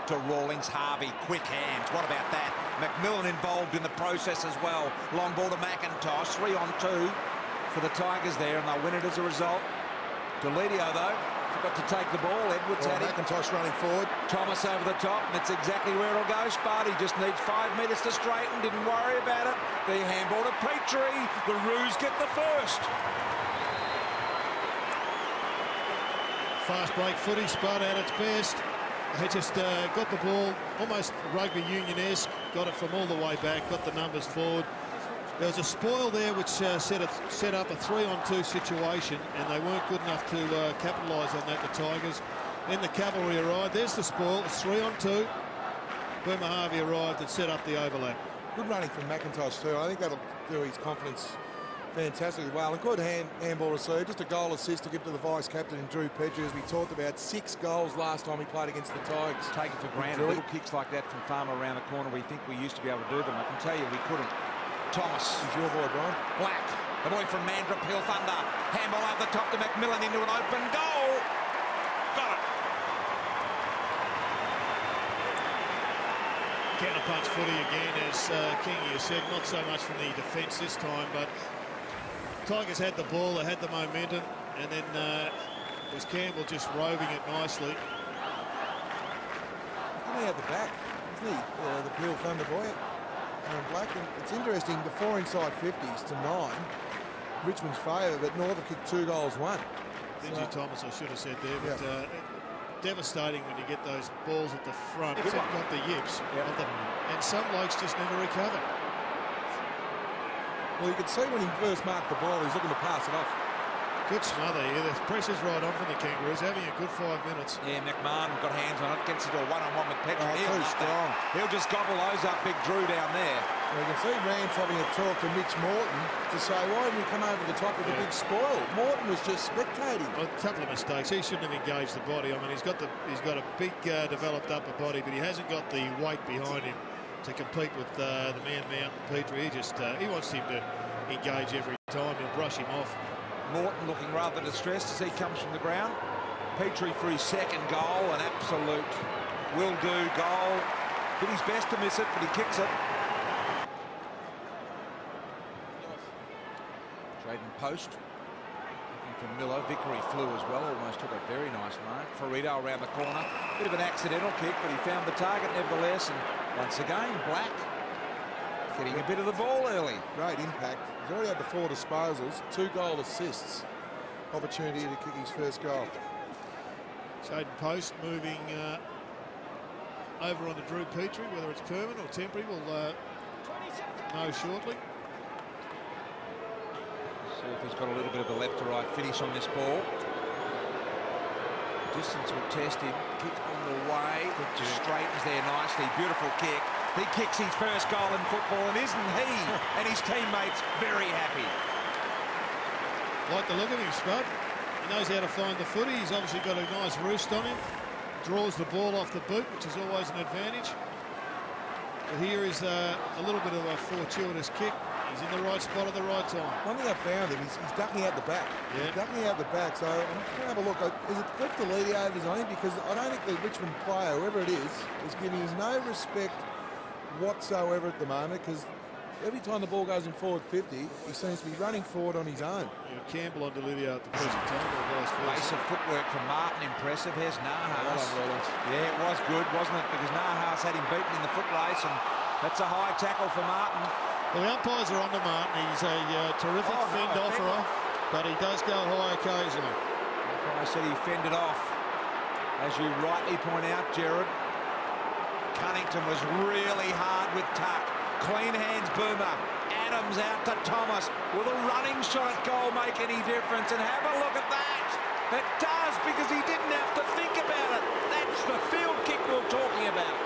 to Rawlings. Harvey, quick hands. What about that? McMillan involved in the process as well. Long ball to McIntosh. 3 on 2 for the Tigers there, and they'll win it as a result. Deledio, though, forgot to take the ball. Edwards had it. McIntosh running forward. Thomas over the top, and it's exactly where it'll go. Sparty just needs 5 metres to straighten. Didn't worry about it. The handball to Petrie. The Roos get the first. Fast break footy, Sparta at its best. They just got the ball almost rugby union-esque, got it from all the way back, got the numbers forward. There was a spoil there which set up a 3-on-2 situation, and they weren't good enough to capitalise on that, the Tigers. Then the cavalry arrived. There's the spoil. It's 3-on-2. Boomer Harvey arrived and set up the overlap. Good running from McIntosh too. I think that'll do his confidence fantastically well. And good handball receive. Just a goal assist to give to the vice-captain in Drew Petrie, as we talked about. 6 goals last time he played against the Tigers. Take it for granted. Little kicks like that from Farmer around the corner. We think we used to be able to do them. I can tell you we couldn't. Thomas. He's your boy, Brian. Black. The boy from Mandurah, Peel Thunder. Handball over the top to McMillan into an open goal. Got it. Counterpunch footy again, as Kingy has said. Not so much from the defence this time, but Tigers had the ball, they had the momentum, and then it was Campbell just roving it nicely. Coming out the back, isn't he? The Peel Thunder boy. Black. And it's interesting, the 4 inside 50s to 9, Richmond's favour, but Northern kicked 2 goals, 1. Benji Thomas, I should have said there, but devastating when you get those balls at the front. It's got the yips, and some blokes just never recover. Well, you could see when he first marked the ball, he's looking to pass it off. Good smother here. The pressure's right on for the Kangaroos, having a good 5 minutes. Yeah, McMahon got hands on it, gets into a one-on-one with Petrie. Oh, too strong. He'll just gobble those up, big Drew down there. Well, you can see Rance having a talk to Mitch Morton to say, why didn't you come over the top with a big spoil? Morton was just spectating. A couple of mistakes. He shouldn't have engaged the body. I mean, he's got a big developed upper body, but he hasn't got the weight behind him to compete with the man Mount and Petrie. He wants him to engage every time. He'll brush him off. Morton looking rather distressed as he comes from the ground. Petrie for his 2nd goal, an absolute will-do goal. Did his best to miss it, but he kicks it. Drayden Post. Looking for Miller. Vickery flew as well, almost took a very nice mark. Ferrito around the corner. Bit of an accidental kick, but he found the target nevertheless. And once again, Black getting a bit of the ball early. Great impact. He's already had the 4 disposals, 2 goal assists. Opportunity to kick his first goal. Drayden Post moving over on to Drew Petrie. Whether it's permanent or temporary, we'll know shortly. See if he's got a little bit of a left to right finish on this ball. Distance will test him. Kick on the way. Just straightens there nicely. Beautiful kick. He kicks his first goal in football, and isn't he and his teammates very happy? Like the look of him, Spud. He knows how to find the footy. He's obviously got a nice roost on him. Draws the ball off the boot, which is always an advantage. But here is a little bit of a fortuitous kick. He's in the right spot at the right time. One thing I found him, he's ducking out the back. Yeah. He's ducking out the back, so I'm just going to have a look. Is it Greg Deledio on him? Because I don't think the Richmond player, whoever it is giving him no respect whatsoever at the moment, because every time the ball goes in forward 50, he seems to be running forward on his own. Yeah, Campbell on Deledio at the present time. Base of footwork from Martin, impressive. Here's Nahas. Yeah, it was good, wasn't it? Because Nahas had him beaten in the foot race, and that's a high tackle for Martin. Well, the umpires are on to Martin. He's a terrific fend-offerer, but he does go high occasionally. I said he fended off. As you rightly point out, Gerard, Cunnington was really hard with tuck. Clean hands, Boomer. Adams out to Thomas. Will a running shot at goal make any difference? And have a look at that. It does, because he didn't have to think about it. That's the field kick we're talking about.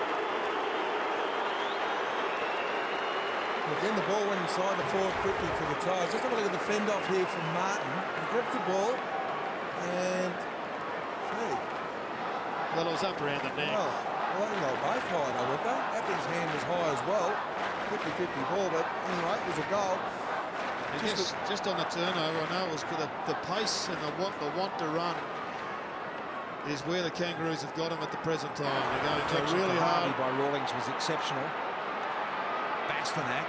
Again, the ball went inside the forward 50 for the Tigers. Just have a look at the fend-off here from Martin. He gripped the ball and... Well, it was up around the neck. Well, they were both high, though, weren't they? Appy's hand was high as well. 50-50 ball, but anyway, it was a goal. Just on the turnover, I know it was the pace and the want to run is where the Kangaroos have got him at the present time. They're going to really Harvey hard. by Rawlings was exceptional. Bastanak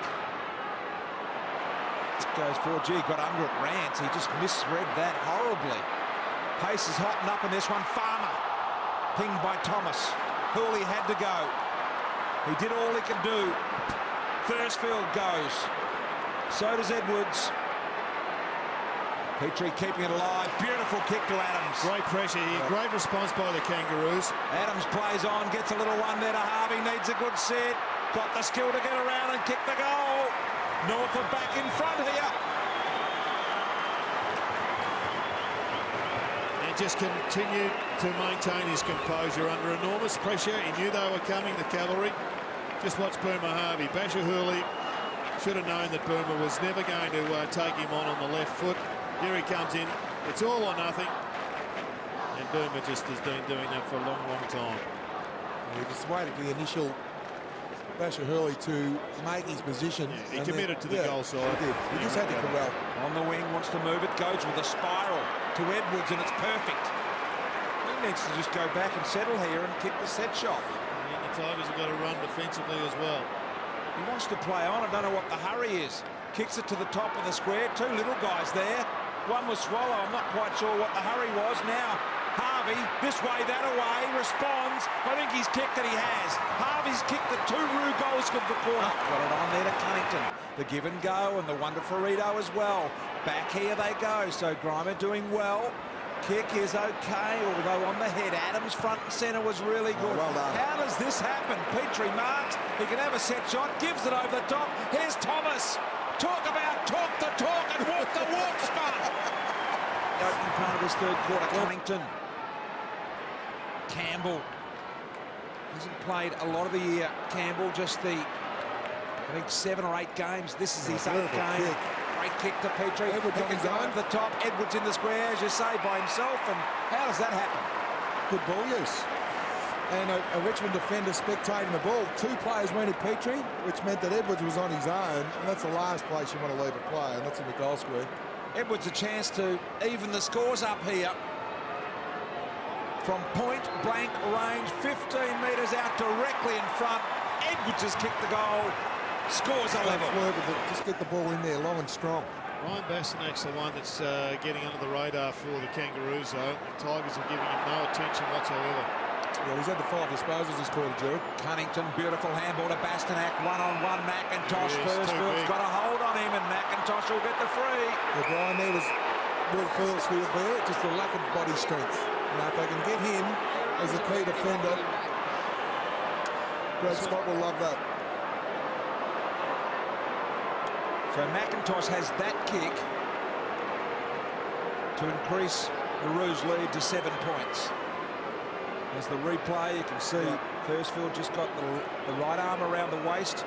goes forward. Gee, got under it. Rance, he just misread that horribly. Pace is hotting up in this one. Farmer pinged by Thomas. Hooley had to go. He did all he could do. Thursfield goes. So does Edwards. Petrie keeping it alive. Beautiful kick to Adams. Great pressure here. Great response by the Kangaroos. Adams plays on, gets a little one there to Harvey. Needs a good set. Got the skill to get around and kick the goal. North are back in front here. And just continued to maintain his composure under enormous pressure. He knew they were coming, the cavalry. Just watch Boomer Harvey. Basher Hooley should have known that Boomer was never going to take him on the left foot. Here he comes in. It's all or nothing. And Boomer just has been doing that for a long, long time. He just waited for the initial Basher Hurley to make his position. Yeah, he committed to the goal side. He did. He just had to corral. On the wing, wants to move it. Goes with a spiral to Edwards, and it's perfect. He needs to just go back and settle here and kick the set shot. And the Tigers have got to run defensively as well. He wants to play on. I don't know what the hurry is. Kicks it to the top of the square. Two little guys there. One was Swallow. I'm not quite sure what the hurry was. Now Harvey, this way, that away, responds. I think he's kicked, and he has. Harvey's kicked the 2 Roo goals for the quarter. Got it on there to Cunnington. The give and go, and the one to Ferrito as well. Back here they go. So Grimer doing well. Kick is okay, although on the head. Adams front and centre was really good. Well done. How does this happen? Petrie marks. He can have a set shot. Gives it over the top. Here's Thomas. Talk about talk the talk and walk the walk, Spud. The opening part of this third quarter. Cunnington. Campbell. Hasn't played a lot of the year. Campbell, just I think 7 or 8 games. This is his 8th game. Kick. Great kick to Petrie. Edwards on his own. Over the top. Edwards in the square, as you say, by himself. And how does that happen? Good ball use. And a Richmond defender spectating the ball. 2 players went at Petrie, which meant that Edwards was on his own. And that's the last place you want to leave a player, and that's in the goal square. Edwards a chance to even the scores up here. From point blank range, 15 metres out directly in front. Edwards has kicked the goal. Scores a level. Just get the ball in there, long and strong. Ryan Bastanak's the one that's getting under the radar for the Kangaroos, though. The Tigers are giving him no attention whatsoever. Yeah, he's had the 5 disposals this quarter, Jared. Cunnington, beautiful handball to Bastanak. One-on-one, McIntosh. Yes, Thursfield's got a hold on him, and McIntosh will get the free. The Brian there was Will Thursfield there, just a lack of body strength. Now, if they can get him as a key defender, Brad Scott will love that. So McIntosh has that kick to increase the Roos lead to 7 points. As the replay, you can see Thursfield just got the right arm around the waist.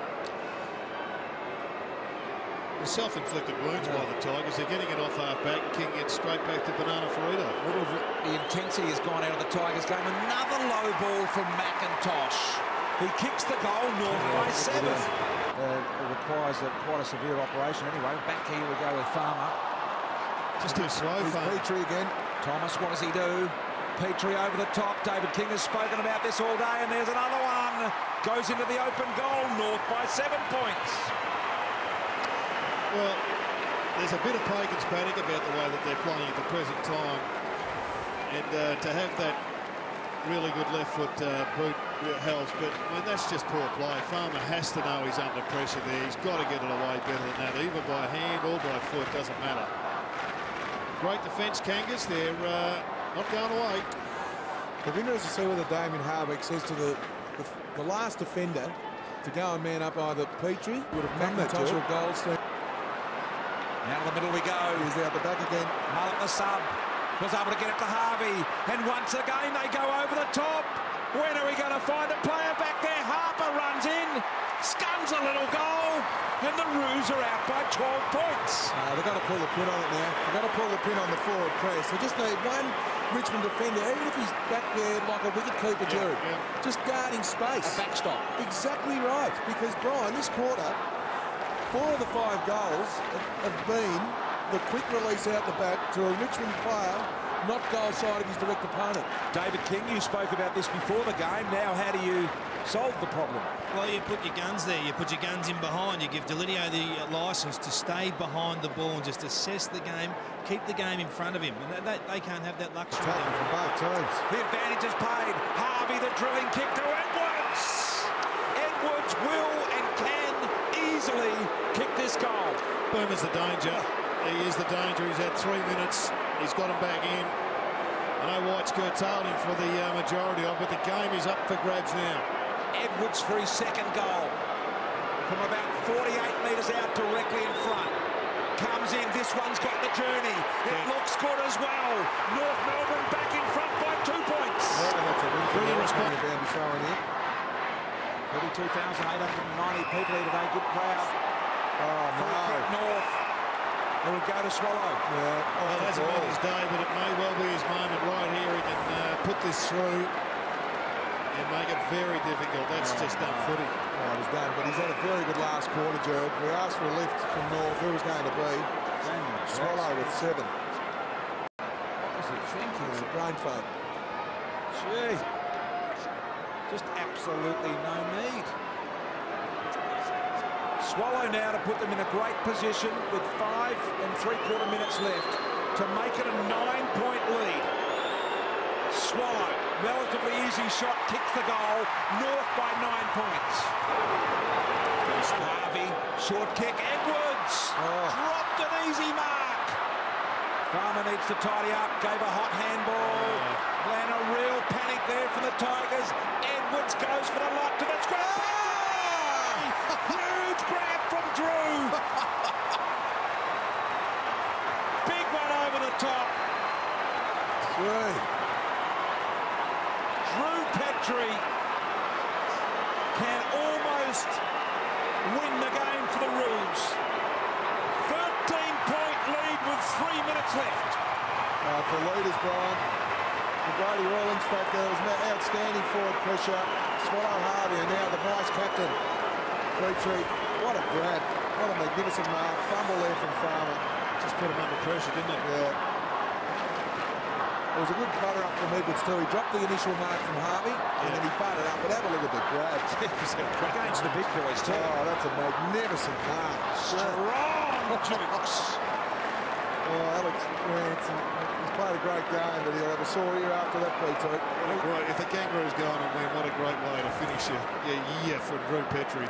The self-inflicted wounds by the Tigers. They're getting it off half-back, kicking it straight back to Banana Ferrito. Little of the intensity has gone out of the Tigers game. Another low ball from McIntosh. He kicks the goal north by 7. It requires quite a severe operation anyway. Back here we go with Farmer. Just too slow, Farmer. Petrie again. Thomas, what does he do? Petrie over the top. David King has spoken about this all day, and there's another one. Goes into the open goal, north by 7 points. Well, there's a bit of Pagan's panic about the way that they're playing at the present time. And to have that really good left foot boot helps, but I mean, that's just poor play. Farmer has to know he's under pressure there. He's got to get it away better than that, either by hand or by foot, doesn't matter. Great defence, Kangas. They're not going away. It'll be interesting to see whether Damien Harbeck says to the last defender to go and man up either Petrie, would have McIntosh or Goldstein. Now in the middle we go. He's out the back again. Mullet the sub. Was able to get it to Harvey. And once again they go over the top. When are we going to find a player back there? Harper runs in. Scuns a little goal. And the Roos are out by 12 points. They've got to pull the pin on it now. They've got to pull the pin on the forward press. They just need one Richmond defender, even if he's back there like a wicket keeper, Jared. Just guarding space. A backstop. Exactly right. Because, Brian, this quarter, 4 of the 5 goals have been the quick release out the back to a Richmond player not goal side of his direct opponent. David King, you spoke about this before the game. Now, how do you solve the problem? Well, you put your guns there. You put your guns in behind. You give Delidio the licence to stay behind the ball and just assess the game, keep the game in front of him. And they can't have that luxury. Attacking from both teams. The advantage is paid. Harvey, the drilling kick to Edwards. Edwards will and can easily kick this goal. Boomer's the danger. He is the danger. He's had 3 minutes. He's got him back in. I know White's curtailed him for the majority of it, but the game is up for grabs now. Edwards for his second goal. From about 48 metres out directly in front. Comes in. This one's got the journey. It looks good as well. North Melbourne back in front by 2 points. Yeah, that's a win for Pretty the responsible. bound to be throwing in. 32,890 people here today. Good crowd. Oh, no. North. It would go to Swallow. Yeah, Well, it hasn't been his day, but it may well be his moment right here. He can put this through and make it very difficult. That's just done footy. Oh, it was done, but he's had a very good last quarter, Jared. We asked for a lift from North. Who was going to be? Swallow with 7. What was he thinking? Brain fart. Gee. Just absolutely no need. Swallow now to put them in a great position with 5 3/4 minutes left to make it a 9-point lead. Swallow, relatively easy shot, kicks the goal. North by 9 points. Harvey, short kick. Edwards dropped an easy mark. Farmer needs to tidy up. Gave a hot handball. Then a real panic there for the Tigers. Edwards goes for the lock to the square. Huge grab from Drew. Big one over the top. Three. Drew Petrie can almost win the game for the Roos. 13-point lead with 3 minutes left. For leaders, Brian, the Brady Rawlings factor was outstanding forward pressure. Swallow Harvey and now the vice-captain. Petrie, what a grab. What a magnificent mark. Fumble there from Farmer. Just put him under pressure, didn't it? Yeah. It was a good butter up from Edwards too. He dropped the initial mark from Harvey and then he butted up. But have a look at the grab. Against the big boys too. Oh, that's a magnificent mark. Strong jukes. Oh, Alex Ranson, he's played a great game, but he'll have a sore year after that, Petrie. If the Kangaroos go on and win, what a great way to finish your year for Drew Petrie.